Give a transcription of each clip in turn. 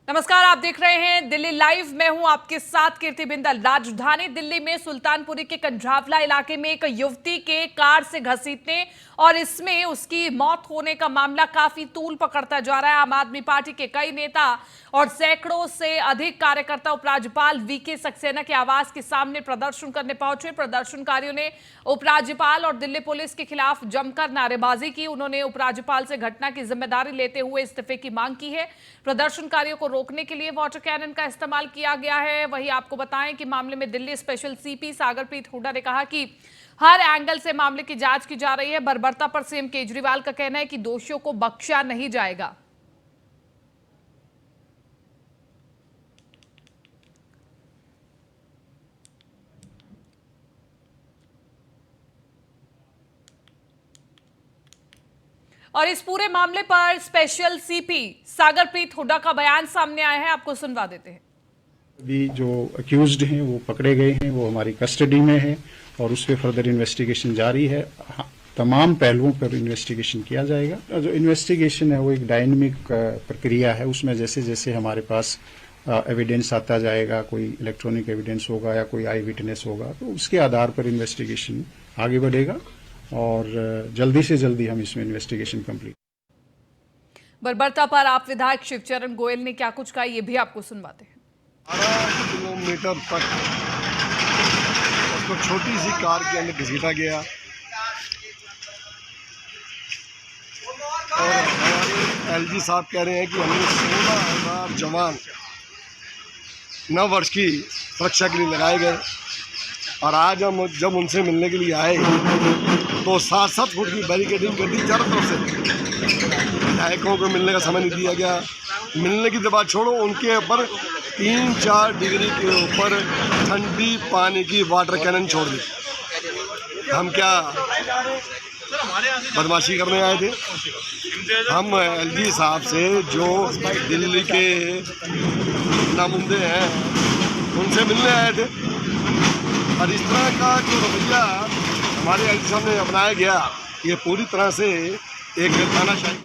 नमस्कार, आप देख रहे हैं दिल्ली लाइव। मैं हूं आपके साथ कीर्ति बिंदल। राजधानी दिल्ली में सुल्तानपुरी के कंझावला इलाके में एक युवती के कार से घसीटने और इसमें उसकी मौत होने का मामला काफी तूल पकड़ता जा रहा है। आम आदमी पार्टी के कई नेता और सैकड़ों से अधिक कार्यकर्ता उपराज्यपाल वीके सक्सेना के आवास के सामने प्रदर्शन करने पहुंचे। प्रदर्शनकारियों ने उपराज्यपाल और दिल्ली पुलिस के खिलाफ जमकर नारेबाजी की। उन्होंने उपराज्यपाल से घटना की जिम्मेदारी लेते हुए इस्तीफे की मांग की है। प्रदर्शनकारियों को रोकने के लिए वाटर कैनन का इस्तेमाल किया गया है। वहीं आपको बताएं कि मामले में दिल्ली स्पेशल सीपी सागरप्रीत हुड्डा ने कहा कि हर एंगल से मामले की जांच की जा रही है। बर्बरता पर सीएम केजरीवाल का कहना है कि दोषियों को बख्शा नहीं जाएगा। और इस पूरे मामले पर स्पेशल सीपी सागरप्रीत हुड्डा का बयान सामने आया है, आपको सुनवा देते हैं। अभी जो अक्यूज्ड हैं वो पकड़े गए हैं, वो हमारी कस्टडी में है और उस पर फर्दर इन्वेस्टिगेशन जारी है। तमाम पहलुओं पर इन्वेस्टिगेशन किया जाएगा। जो इन्वेस्टिगेशन है वो एक डायनेमिक प्रक्रिया है। उसमें जैसे जैसे हमारे पास एविडेंस आता जाएगा, कोई इलेक्ट्रॉनिक एविडेंस होगा या कोई आई विटनेस होगा, तो उसके आधार पर इन्वेस्टिगेशन आगे बढ़ेगा और जल्दी से जल्दी हम इसमें इन्वेस्टिगेशन कंप्लीट। बर्बरता पर आप विधायक शिवचरण गोयल ने क्या कुछ कहा, ये भी आपको सुनवाते हैं। 12 किलोमीटर तक उसको छोटी सी कार के अंदर घसीटा गया और हमारे एलजी साहब कह रहे हैं कि हमने 16,000 जवान 9 वर्ष की सुरक्षा के लिए लगाए गए और आज हम जब उनसे मिलने के लिए आए तो 7-7 फुट की बैरिकेडिंग कर दी चारों तरफ से। विधायकों को मिलने का समय नहीं दिया गया। मिलने की बात छोड़ो, उनके ऊपर 3-4 डिग्री के ऊपर ठंडी पानी की वाटर कैनन छोड़ दी। हम क्या बदमाशी करने आए थे? हम एलजी साहब से जो दिल्ली के नुमाइंदे हैं उनसे मिलने आए थे और इस तरह का जो रवैया हमारे एलजी साहब ने अपनाया गया, ये पूरी तरह से एक तानाशाही।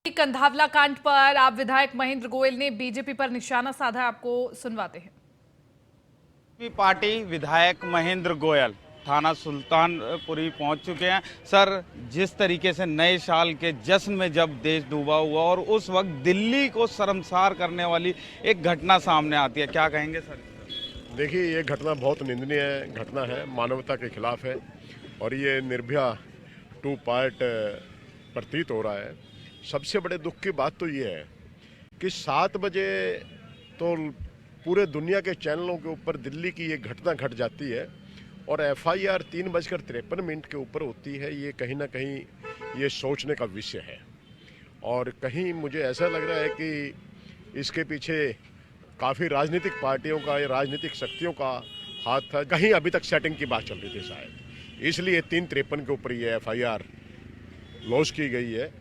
कंधावला कांड पर आप विधायक महेंद्र गोयल ने बीजेपी पर निशाना साधा, आपको सुनवाते हैं। बीजेपी पार्टी विधायक महेंद्र गोयल थाना सुल्तानपुरी पहुंच चुके हैं। सर, जिस तरीके से नए साल के जश्न में जब देश डूबा हुआ और उस वक्त दिल्ली को शर्मसार करने वाली एक घटना सामने आती है, क्या कहेंगे सर? देखिए, ये घटना बहुत निंदनीय घटना है, मानवता के खिलाफ है और ये निर्भया 2 पार्ट प्रतीत हो रहा है। सबसे बड़े दुख की बात तो ये है कि 7 बजे तो पूरे दुनिया के चैनलों के ऊपर दिल्ली की ये घटना घट जाती है और एफआईआर 3:53 के ऊपर होती है। ये कहीं ना कहीं ये सोचने का विषय है और कहीं मुझे ऐसा लग रहा है कि इसके पीछे काफ़ी राजनीतिक पार्टियों का या राजनीतिक शक्तियों का हाथ था। कहीं अभी तक सेटिंग की बात चल रही थी शायद, इसलिए 3:53 के ऊपर ये एफआईआर लॉन्च की गई है,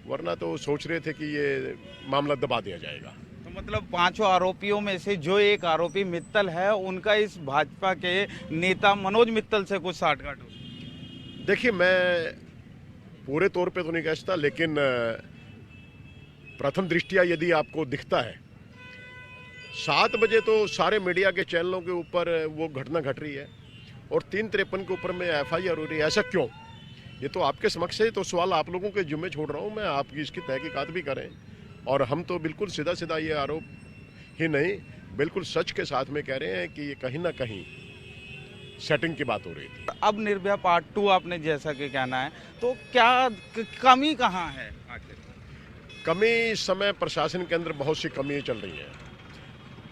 वरना तो सोच रहे थे कि ये मामला दबा दिया जाएगा। तो मतलब 5 आरोपियों में से जो एक आरोपी मित्तल है, उनका इस भाजपा के नेता मनोज मित्तल से कुछ साठगांठ हो? देखिए, मैं पूरे तौर पे तो नहीं कह सकता, लेकिन प्रथम दृष्टिया यदि आपको दिखता है 7 बजे तो सारे मीडिया के चैनलों के ऊपर वो घटना घट रही है और 3:53 के ऊपर में एफआईआर हो रही है, ऐसा क्यों? ये तो आपके समक्ष है, तो सवाल आप लोगों के जिम्मे छोड़ रहा हूँ मैं, आपकी इसकी तहकीकात भी करें और हम तो बिल्कुल सीधा सीधा ये आरोप ही नहीं, बिल्कुल सच के साथ में कह रहे हैं कि ये कहीं ना कहीं सेटिंग की बात हो रही थी। अब निर्भया पार्ट 2 आपने जैसा कि कहना है, तो क्या कमी कहाँ है आखिर? कमी इस समय प्रशासन के अंदर बहुत सी कमियाँ चल रही हैं।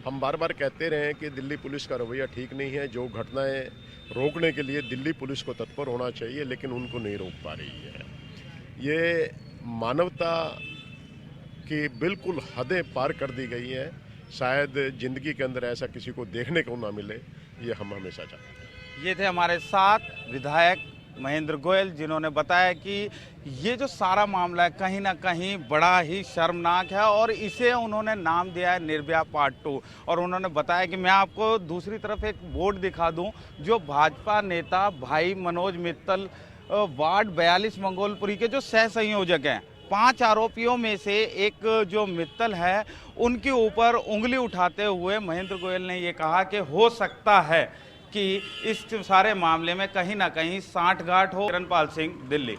हम बार बार कहते रहे हैं कि दिल्ली पुलिस का रवैया ठीक नहीं है। जो घटनाएं रोकने के लिए दिल्ली पुलिस को तत्पर होना चाहिए, लेकिन उनको नहीं रोक पा रही है। ये मानवता की बिल्कुल हदें पार कर दी गई हैं। शायद ज़िंदगी के अंदर ऐसा किसी को देखने को ना मिले, ये हम हमेशा चाहते हैं। ये थे हमारे साथ विधायक महेंद्र गोयल, जिन्होंने बताया कि ये जो सारा मामला है कहीं ना कहीं बड़ा ही शर्मनाक है और इसे उन्होंने नाम दिया है निर्भया पार्ट 2। और उन्होंने बताया कि मैं आपको दूसरी तरफ एक बोर्ड दिखा दूं जो भाजपा नेता भाई मनोज मित्तल वार्ड 42 मंगोलपुरी के जो सह संयोजक हैं, 5 आरोपियों में से एक जो मित्तल है उनके ऊपर उंगली उठाते हुए महेंद्र गोयल ने ये कहा कि हो सकता है कि इस सारे मामले में कहीं ना कहीं सांठगांठ हो। किरणपाल सिंह, दिल्ली।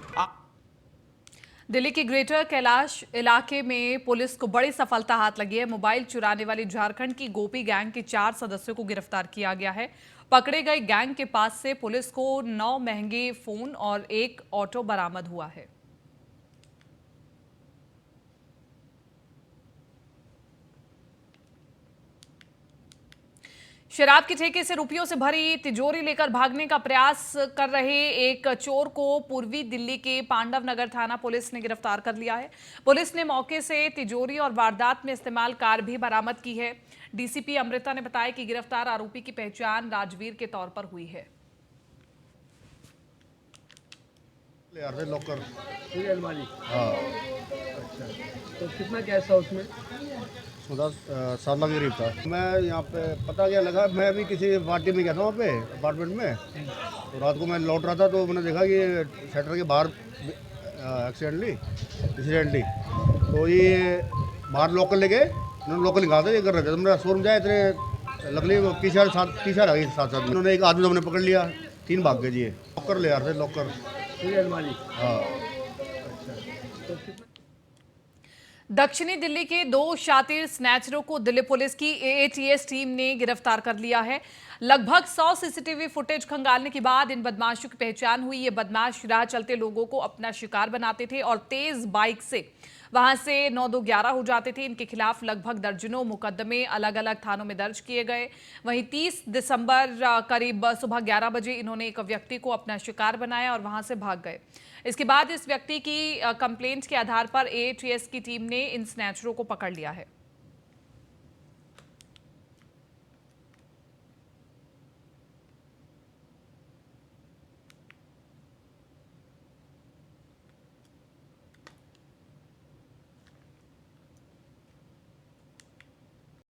दिल्ली के ग्रेटर कैलाश इलाके में पुलिस को बड़ी सफलता हाथ लगी है। मोबाइल चुराने वाली झारखंड की गोपी गैंग के 4 सदस्यों को गिरफ्तार किया गया है। पकड़े गए गैंग के पास से पुलिस को 9 महंगे फोन और 1 ऑटो बरामद हुआ है। शराब के ठेके से रुपयों से भरी तिजोरी लेकर भागने का प्रयास कर रहे एक चोर को पूर्वी दिल्ली के पांडव नगर थाना पुलिस ने गिरफ्तार कर लिया है। पुलिस ने मौके से तिजोरी और वारदात में इस्तेमाल कार भी बरामद की है। डीसीपी अमृता ने बताया कि गिरफ्तार आरोपी की पहचान राजवीर के तौर पर हुई है। लॉकर अलमारी। हाँ, अच्छा, तो कितना कैश था उसमें? 7 लाख करीब था। मैं यहाँ पे पता क्या लगा, मैं अभी किसी पार्टी में गया था वहाँ पे अपार्टमेंट में, तो रात को मैं लौट रहा था तो मैंने देखा कि शटर के बाहर एक्सीडेंटली तो ये बाहर लोकल ले गए, उन्होंने लोकल निकालते ये कर रहे थे, तो मेरा शोरूम जाए इतने लकड़ी पीछे आ गई साथ साथ। उन्होंने एक आदमी हमने पकड़ लिया, 3 भाग गए जी। लॉकर ले आ रहे थे, लॉकर। अलमारी। हाँ। तो कितना? दक्षिणी दिल्ली के 2 शातिर स्नैचरों को दिल्ली पुलिस की एएटीएस टीम ने गिरफ्तार कर लिया है। लगभग 100 सीसीटीवी फुटेज खंगालने के बाद इन बदमाशों की पहचान हुई। ये बदमाश राह चलते लोगों को अपना शिकार बनाते थे और तेज बाइक से वहां से 9-2-11 हो जाते थे। इनके खिलाफ लगभग दर्जनों मुकदमे अलग अलग थानों में दर्ज किए गए। वहीं 30 दिसंबर करीब सुबह 11 बजे इन्होंने एक व्यक्ति को अपना शिकार बनाया और वहां से भाग गए। इसके बाद इस व्यक्ति की कंप्लेंट के आधार पर एएटीएस की टीम ने इन स्नैचरों को पकड़ लिया है।